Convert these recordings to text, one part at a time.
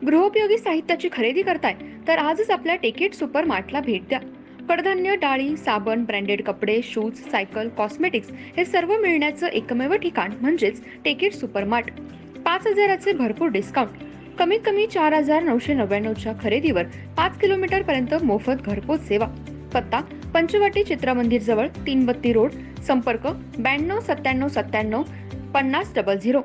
गृहोपयोगी साहित्याची खरेदी करताय तर आजच आपल्या टेकेट सुपर मार्टला भेट द्या. कडधान्य, डाळी, साबण, ब्रँडेड कपडे, शूज, सायकल, कॉस्मेटिक्स हे सर्व मिळण्याचं एकमेव ठिकाण म्हणजेच टेकेट सुपर मार्ट. 5,000चे भरपूर डिस्काउंट. कमीत कमी 4,999च्या खरेदीवर 5 किलोमीटर पर्यंत मोफत घरपोच सेवा. पत्ता पंचवटी चित्रमंदिर जवळ, 332 रोड. संपर्क 92 97 97 5000.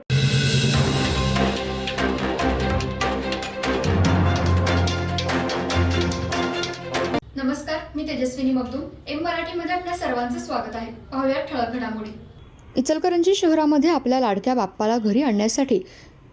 नमस्कार, मी तेजस्विनी मगदूम. एम मराठीमध्ये आपल्या सर्वांचं स्वागत आहे. पाहूया ठळक घडामोडी. इचलकरंजी शहरामध्ये आपल्या लाडक्या बाप्पाला घरी आणण्यासाठी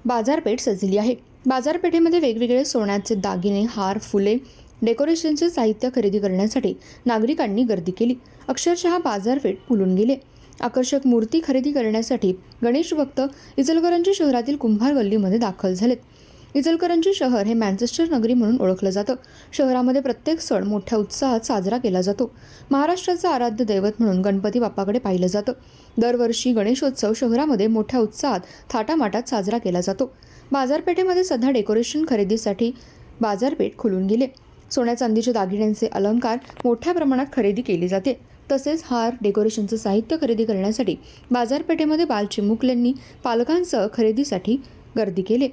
बाजारपेठ सजली आहे. बाजारपेठेमध्ये वेगवेगळे सोन्याचे दागिने, हार, फुले, डेकोरेशनचे साहित्य खरेदी करण्यासाठी नागरिकांनी गर्दी केली. अक्षरशः बाजारपेठ फुलून गेले. आकर्षक मूर्ती खरेदी करण्यासाठी गणेश भक्त इचलकरंजी शहरातील कुंभार गल्लीमध्ये दाखल झालेत. इचलकरंजी शहर हे मँचेस्टर नगरी म्हणून ओळखलं जातं. शहरामध्ये प्रत्येक सण मोठ्या उत्साहात साजरा केला जातो. महाराष्ट्राचं आराध्य दैवत म्हणून गणपती बाप्पाकडे पाहिलं जातं. दरवर्षी गणेशोत्सव शहरामध्ये मोठ्या उत्साहात थाटामाटात साजरा केला जातो. बाजारपेठेमध्ये सध्या डेकोरेशन खरेदीसाठी बाजारपेठ खुलून गेले. सोन्या चांदीच्या दागिन्यांचे अलंकार मोठ्या प्रमाणात खरेदी केली जाते. तसेच हार, डेकोरेशनचं साहित्य खरेदी करण्यासाठी बाजारपेठेमध्ये बालचिमुकल्यांनी पालकांसह खरेदीसाठी गर्दी केली.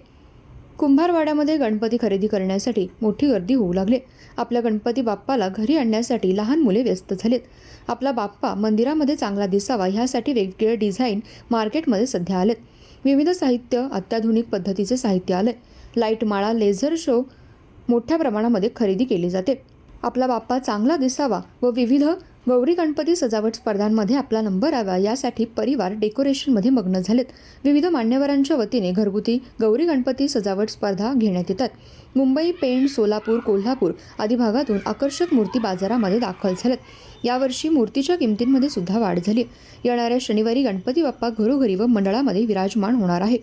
कुंभारवाड्यामध्ये गणपती खरेदी करण्यासाठी मोठी गर्दी होऊ लागली. आपल्या गणपती बाप्पाला घरी आणण्यासाठी लहान मुले व्यस्त झालेत. आपला बाप्पा मंदिरामध्ये चांगला दिसावा ह्यासाठी वेगवेगळे डिझाईन मार्केटमध्ये सध्या आलेत. विविध साहित्य, अत्याधुनिक पद्धतीचे साहित्य आले. लाईट माळा, लेझर शो मोठ्या प्रमाणामध्ये खरेदी केली जाते. आपला बाप्पा चांगला दिसावा व विविध गौरी गणपती सजावट स्पर्धांमध्ये आपला नंबर यावा यासाठी परिवार डेकोरेशनमध्ये मग्न झालेत. विविध मान्यवरांच्या वतीने घरगुती गौरी गणपती सजावट स्पर्धा घेण्यात येतात. मुंबई, पेण, सोलापूर, कोल्हापूर आदी भागातून आकर्षक मूर्ती बाजारामध्ये दाखल झाल्यात. यावर्षी मूर्तीच्या किमतींमध्ये सुद्धा वाढ झाली. येणाऱ्या शनिवारी गणपती बाप्पा घरोघरी व मंडळामध्ये विराजमान होणार आहे.